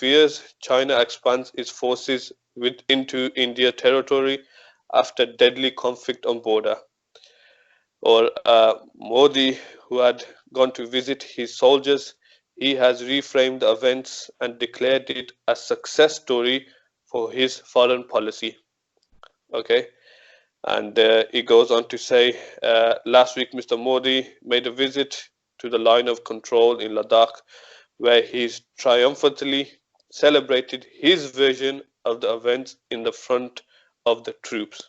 fears China expands its forces into India territory after deadly conflict on border. Or Modi, who had gone to visit his soldiers, he has reframed the events and declared it a success story for his foreign policy. Okay, and he goes on to say, last week Mr. Modi made a visit to the line of control in Ladakh, where he triumphantly celebrated his version of the events in the front of the troops.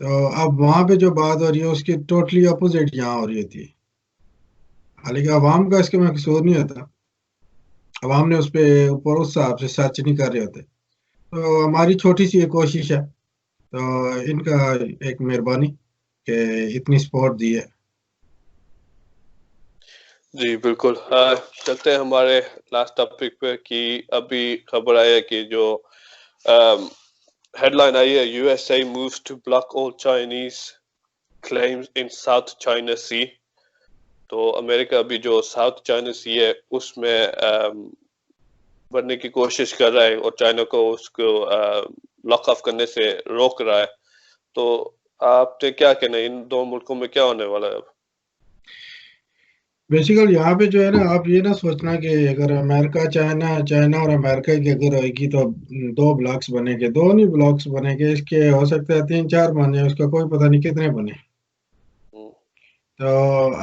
تو اب وہاں پہ جو بات ہو رہی ہے اس کی totally opposite یہاں ہو رہی ہوتی ہے، حالانکہ عوام کا اس کے میں قصور نہیں ہوتا، عوام نے اس پہ اوپر اس حساب سے سرچ نہیں کر رہے ہوتے. تو ہماری چھوٹی سی ایک کوشش ہے، تو ان کا ایک مہربانی کہ اتنی سپورٹ دی ہے. جی بالکل. چلتے ہیں ہمارے لاسٹ ٹاپک پہ کہ ابھی خبر آئی ہے کہ جو ہیڈ لائن آئی ہے U S A moves to block all Chinese claims in South China Sea. تو امریکہ ابھی جو ساؤتھ چائنا سی ہے اس میں بڑھنے کی کوشش کر رہا ہے اور چائنا کو اس کو لاک آف کرنے سے روک رہا ہے. تو آپ نے کیا کہنا ہے ان دو ملکوں میں کیا ہونے والا ہے اب؟ بیسیکل یہاں پہ جو ہے نا، آپ یہ نہ سوچنا کہ اگر امریکہ چائنا اور امریکہ کی اگر ہوئے گی تو دو بلاکس بنے گے، دو نہیں بلاکس بنے گے، اس کے ہو سکتا ہے 3-4 بن جائیں، اس کا کوئی پتہ نہیں کتنے بنے. تو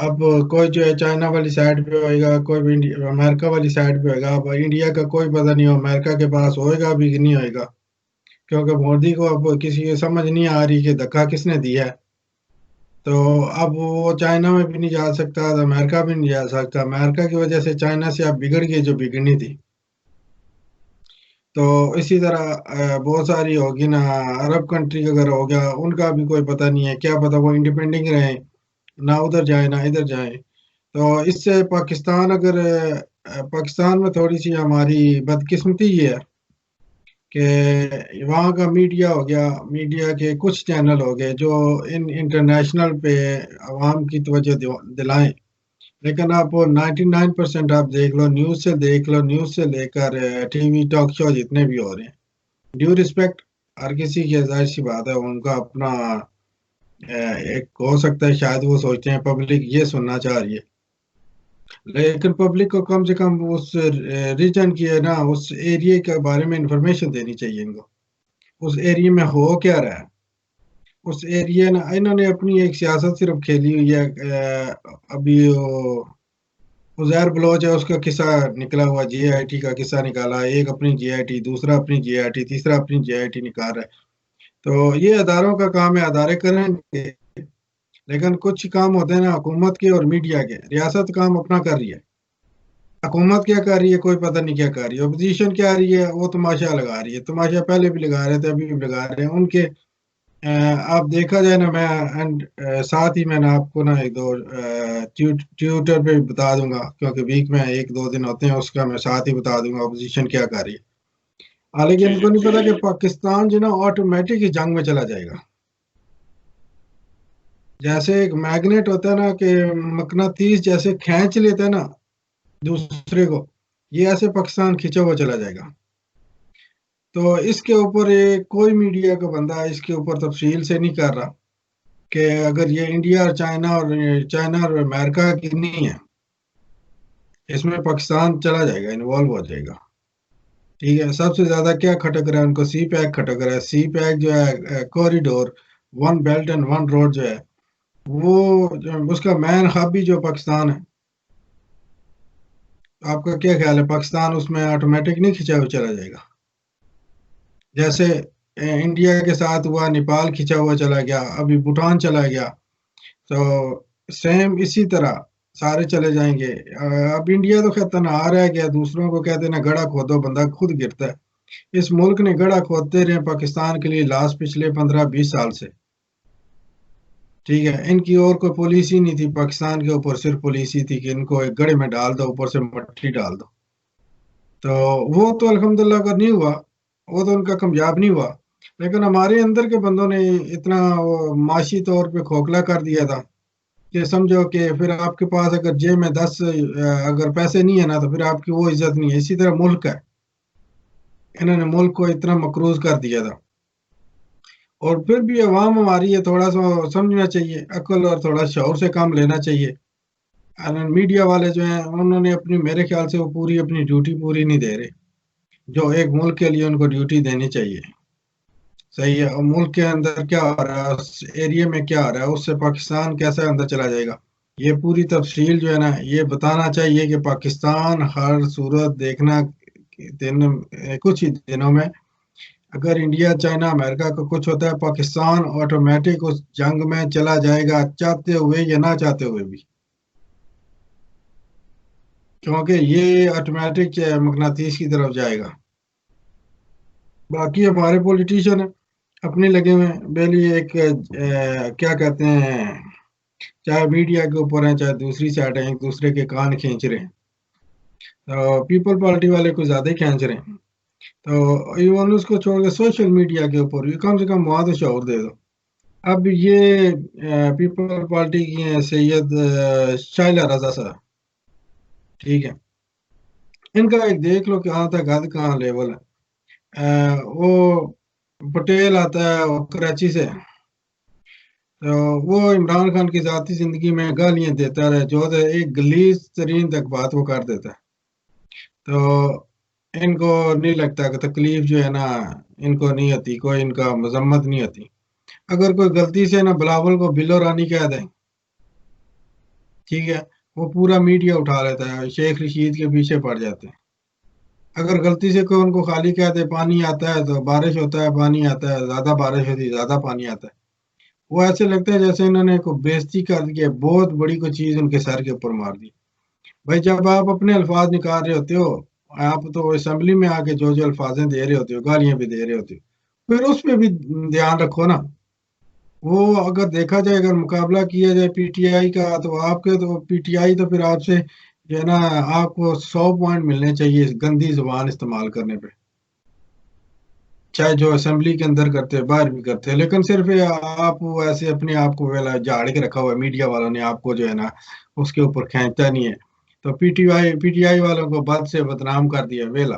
اب کوئی جو ہے چائنا والی سائڈ پہ ہوئے گا، کوئی بھی امریکہ والی سائڈ پہ ہوئے گا. اب انڈیا کا کوئی پتہ نہیں ہو امریکہ کے پاس ہوئے گا بھی کہ نہیں ہوئے گا، کیونکہ مودی کو اب کسی کو سمجھ نہیں آ رہی کہ دھکا کس نے دیا ہے. تو اب وہ چائنا میں بھی نہیں جا سکتا، تو امریکہ بھی نہیں جا سکتا. امریکہ کی وجہ سے چائنا سے اب بگڑ گئی جو بگڑنی تھی. تو اسی طرح بہت ساری ہوگی نا عرب کنٹری اگر ہو گیا، ان کا بھی کوئی پتہ نہیں ہے، کیا پتہ وہ انڈیپینڈنٹ رہیں، نہ ادھر جائیں نہ ادھر جائیں. تو اس سے پاکستان میں تھوڑی سی ہماری بدقسمتی یہ ہے کہ وہاں کا میڈیا ہو گیا، میڈیا کے کچھ چینل ہو گئے جو انٹرنیشنل پہ عوام کی توجہ دلائیں، لیکن آپ 99% آپ دیکھ لو، نیوز سے لے کر ٹی وی ٹاک شو جتنے بھی ہو رہے ہیں، ڈیو ریسپیکٹ ہر کسی کی ظاہر سی بات ہے، ان کا اپنا ایک ہو سکتا ہے شاید وہ سوچتے ہیں پبلک یہ سننا چاہ رہی ہے، لیکن پبلک کو کم سے کم اس ریجن کی ہے نا، اس ایریے کے بارے میں انفارمیشن دینی چاہیے ان کو، اس ایریے میں ہو کیا رہا ہے. اس ایریے نا انہوں نے اپنی ایک سیاست صرف کھیلی ہوئی ہے. ابھی عزیر بلوچ ہے، اس کا قصہ نکلا ہوا، جے آئی ٹی کا قصہ نکالا، ایک اپنی جے آئی ٹی، دوسرا اپنی جے آئی ٹی، تیسرا اپنی جے آئی ٹی نکال رہا ہے. تو یہ اداروں کا کام ہے، ادارے کریں گے، لیکن کچھ کام ہوتے ہیں نا حکومت کے اور میڈیا کے. ریاست کام اپنا کر رہی ہے، حکومت کیا کر رہی ہے کوئی پتہ نہیں کیا کر رہی ہے، اپوزیشن کیا رہی ہے وہ تماشا لگا رہی ہے. تماشا پہلے بھی لگا رہے تھے، ابھی بھی لگا رہے ہیں ان کے. آپ دیکھا جائے نا، میں ساتھ ہی میں نے آپ کو نا ایک دو ٹویٹر پہ بتا دوں گا، کیونکہ ویک میں 1-2 دن ہوتے ہیں، اس کا میں ساتھ ہی بتا دوں گا اپوزیشن کیا کر رہی ہے. حالانکہ جی ان جی کو نہیں پتا کہ پاکستان جو نا آٹومیٹک ہی جنگ میں چلا جائے گا. جیسے ایک میگنیٹ ہوتا ہے نا کہ مقناطیس جیسے کھینچ لیتا ہے نا دوسرے کو، یہ ایسے پاکستان کھینچا ہوا چلا جائے گا. تو اس کے اوپر کوئی میڈیا کا بندہ اس کے اوپر تفصیل سے نہیں کر رہا کہ اگر یہ انڈیا اور چائنا اور امریکہ کی نہیں ہے، اس میں پاکستان چلا جائے گا، انوالو ہو جائے گا. ٹھیک ہے، سب سے زیادہ کیا کھٹک رہا ہے ان کو؟ سی پیک کھٹک رہا ہے. سی پیک جو ہے کوریڈور، 1 بیلٹ اینڈ 1 روڈ جو ہے، وہ اس کا مین ہب بھی جو پاکستان ہے. آپ کا کیا خیال ہے پاکستان اس میں آٹومیٹک نہیں کھینچا ہوا چلا جائے گا؟ جیسے انڈیا کے ساتھ ہوا، نیپال کھینچا ہوا چلا گیا، ابھی بھوٹان چلا گیا، تو سیم اسی طرح سارے چلے جائیں گے. اب انڈیا تو خیر تنہا رہ گیا، دوسروں کو کہتے ہیں نا گڑھا کھودو بندہ خود گرتا ہے. اس ملک نے گڑھا کھودتے رہے پاکستان کے لیے لاسٹ پچھلے 15-20 سال سے. ٹھیک ہے، ان کی اور کوئی پالیسی نہیں تھی، پاکستان کے اوپر صرف پالیسی تھی کہ ان کو ایک گڑھے میں ڈال دو، اوپر سے مٹی ڈال دو. تو وہ تو الحمدللہ اگر نہیں ہوا، وہ تو ان کا کامیاب نہیں ہوا. لیکن ہمارے اندر کے بندوں نے اتنا معاشی طور پہ کھوکھلا کر دیا تھا کہ سمجھو کہ پھر آپ کے پاس اگر جیب میں 10 اگر پیسے نہیں ہے نا تو پھر آپ کی وہ عزت نہیں ہے. اسی طرح ملک ہے، انہوں نے ملک کو اتنا مقروض کر دیا تھا. اور پھر بھی عوام ہماری ہے، تھوڑا سا سمجھنا چاہیے، عقل اور تھوڑا شعور سے کام لینا چاہیے. میڈیا والے جو ہیں انہوں نے اپنی، میرے خیال سے وہ پوری اپنی ڈیوٹی پوری نہیں دے رہے جو ایک ملک کے لیے ان کو ڈیوٹی دینی چاہیے. صحیح ہے، اور ملک کے اندر کیا ہو رہا ہے، اس ایریے میں کیا ہو رہا ہے، اس سے پاکستان کیسے اندر چلا جائے گا، یہ پوری تفصیل جو ہے نا یہ بتانا چاہیے کہ پاکستان ہر صورت دیکھنا کچھ ہی دنوں میں اگر انڈیا چائنا امریکہ کو کچھ ہوتا ہے پاکستان آٹومیٹک اس جنگ میں چلا جائے گا، چاہتے ہوئے یا نہ چاہتے ہوئے بھی، کیونکہ یہ آٹومیٹک مقناطیس کی طرف جائے گا۔ باقی ہمارے پولیٹیشین اپنے لگے ہوئے ہیں بیلی ایک کیا کہتے ہیں، چاہے میڈیا کے اوپر ہیں چاہے دوسری سائڈ ہیں، ایک دوسرے کے کان کھینچ رہے ہیں۔ پیپل پارٹی والے کو زیادہ ہی کھینچ رہے ہیں، تو ایون اس کو چھوڑ کے سوشل میڈیا کے اوپر بھی کم سے کم مواد و شعور دے دو۔ اب یہ پیپل پارٹی کی ہیں سید شائلہ رضا صاحب، ٹھیک ہے، ان کا ایک دیکھ لو کہ کہاں تک حد کہاں لیول ہے۔ وہ پٹیل آتا ہے وہ کراچی سے، تو وہ عمران خان کی ذاتی زندگی میں گالیاں دیتا رہے، جو ایک گلیز ترین تک بات وہ کر دیتا ہے، تو ان کو نہیں لگتا کہ تکلیف جو ہے نا ان کو نہیں ہوتی، کوئی ان کا مذمت نہیں ہوتی۔ اگر کوئی غلطی سے نا بلاول کو بلو رانی کہہ دیں، ٹھیک ہے، وہ پورا میڈیا اٹھا لیتا ہے، شیخ رشید کے پیچھے پڑ جاتے ہیں۔ اگر غلطی سے کوئی ان کو خالی کہہ دے پانی آتا ہے تو بارش ہوتا ہے، پانی آتا ہے، زیادہ بارش ہوتی ہے زیادہ پانی آتا ہے، وہ ایسے لگتا ہے جیسے انہوں نے کوئی بےزتی کر دی ہے، بہت بڑی کوئی چیز ان کے سر کے اوپر مار دی۔ بھائی جب آپ اپنے الفاظ نکال رہے ہوتے ہو، آپ تو اسمبلی میں آ کے جو الفاظیں دے رہے ہوتے ہو، گالیاں بھی دے رہے ہوتے ہو، پھر اس پہ بھی دھیان رکھو نا۔ وہ اگر دیکھا جائے اگر مقابلہ کیا جائے پی ٹی آئی کا، تو آپ کے تو پی ٹی آئی تو پھر آپ سے جو ہے نا آپ کو 100 پوائنٹ ملنے چاہیے گندی زبان استعمال کرنے پہ، چاہے جو اسمبلی کے اندر کرتے ہیں باہر بھی کرتے ہیں، لیکن صرف آپ ایسے اپنے آپ کو ویلا جھاڑ کے رکھا ہوا ہے، میڈیا والوں نے آپ کو جو ہے نا اس کے اوپر کھینچتا نہیں ہے، تو پی ٹی آئی والوں کو بد سے بدنام کر دیا ویلا۔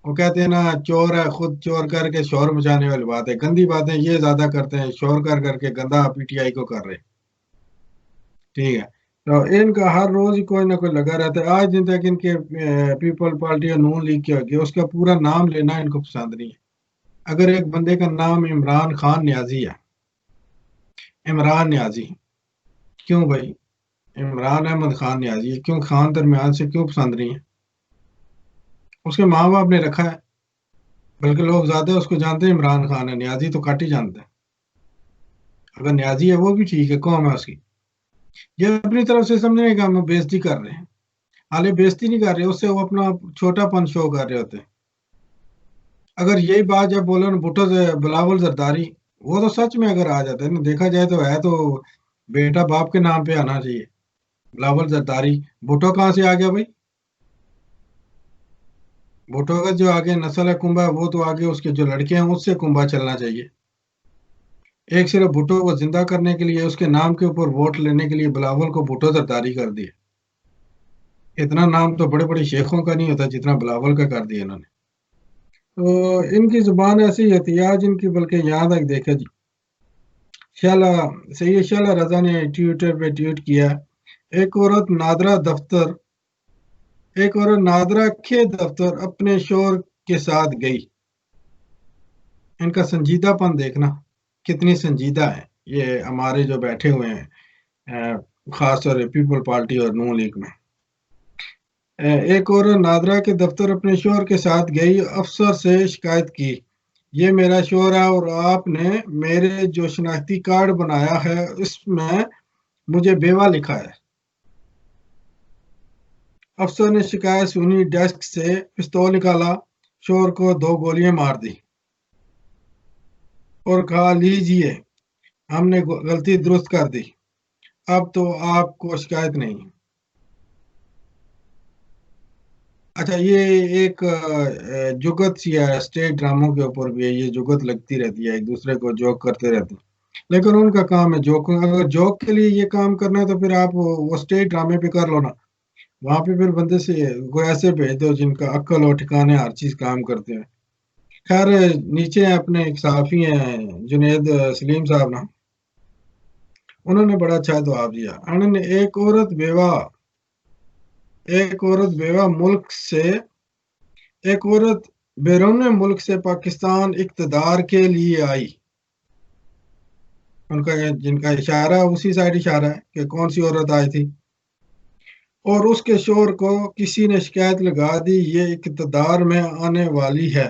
وہ کہتے ہیں نا چور ہے خود چور کر کے شور مچانے والی بات ہے، گندی باتیں یہ زیادہ کرتے ہیں، شور کر کے گندا پی ٹی آئی کو کر رہے، ٹھیک ہے۔ تو ان کا ہر روز ہی کوئی نہ کوئی لگا رہتا ہے۔ آج دن تک ان کے پیپل پارٹی اور نون لیگ کی ہوگی، اس کا پورا نام لینا ان کو پسند نہیں ہے۔ اگر ایک بندے کا نام عمران خان نیازی ہے، عمران نیازی، کیوں بھائی عمران احمد خان نیازی، کیوں خان درمیان سے کیوں پسند نہیں ہے؟ اس کے ماں باپ نے رکھا ہے، بلکہ لوگ زیادہ اس کو جانتے ہیں عمران خان ہے، نیازی تو کٹ ہی جانتے ہیں۔ اگر نیازی ہے وہ بھی ٹھیک ہے، قوم ہے اس کی، یہ اپنی طرف سے سمجھنے کہ ہم بےزتی کر رہے ہیں، حالانکہ بےزتی نہیں کر رہے، اس سے وہ اپنا چھوٹا پن شو کر رہے ہوتے ہیں۔ اگر یہی بات جب بولو نا بھٹو سے بلاول زرداری، وہ تو سچ میں اگر آ جاتا ہے نا، دیکھا جائے تو ہے تو بیٹا باپ کے نام پہ آنا چاہیے، بلاول زرداری۔ بھٹو کہاں سے آ گیا بھائی؟ بھٹو کا جو آگے نسل ہے کنبا، وہ تو آگے اس کے جو لڑکے ہیں اس سے کنبا چلنا چاہیے۔ ایک صرف بھٹو کو زندہ کرنے کے لیے اس کے نام کے اوپر ووٹ لینے کے لیے بلاول کو بھٹو زرداری کر دیا۔ اتنا نام تو بڑے بڑے شیخوں کا نہیں ہوتا جتنا بلاول کا کر دیا انہوں نے۔ تو ان کی زبان ایسی ہوتی ہے آج ان کی، بلکہ یہاں تک دیکھا جی سید شعلہ رضا نے ٹویٹر پہ ٹویٹ کیا، ایک عورت نادرہ کے دفتر اپنے شوہر کے ساتھ گئی۔ ان کا سنجیدہ پن دیکھنا کتنی سنجیدہ ہے، یہ ہمارے جو بیٹھے ہوئے ہیں خاص طور پیپل پارٹی اور نون لیگ میں۔ ایک عورت نادرہ کے دفتر اپنے شوہر کے ساتھ گئی، افسر سے شکایت کی، یہ میرا شوہر ہے اور آپ نے میرے جو شناختی کارڈ بنایا ہے اس میں مجھے بیوہ لکھا ہے۔ افسر نے شکایت سنی، ڈیسک سے پستول نکالا، شوہر کو 2 گولیاں مار دی اور کہا لیجئے ہم نے غلطی درست کر دی، اب تو آپ کو شکایت نہیں۔ اچھا یہ ایک جگت سی ہے، اسٹیج ڈراموں کے اوپر بھی ہے، یہ جگت لگتی رہتی ہے، ایک دوسرے کو جوک کرتے رہتے ہیں، لیکن ان کا کام ہے جوک۔ اگر جوک کے لیے یہ کام کرنا ہے تو پھر آپ وہ اسٹیج ڈرامے پہ کر لو نا، وہاں پہ پھر بندے سے کوئی ایسے بھیج دو جن کا عقل اور ٹھکانے ہر چیز کام کرتے ہیں۔ خیر نیچے اپنے ایک صحافی ہیں جنید سلیم صاحب نا، انہوں نے بڑا اچھا جواب دیا، انہوں نے ایک عورت بیرون ملک سے پاکستان اقتدار کے لیے آئی، ان کا جن کا اشارہ اسی سائڈ اشارہ ہے کہ کون سی عورت آئی تھی، اور اس کے شوہر کو کسی نے شکایت لگا دی یہ اقتدار میں آنے والی ہے،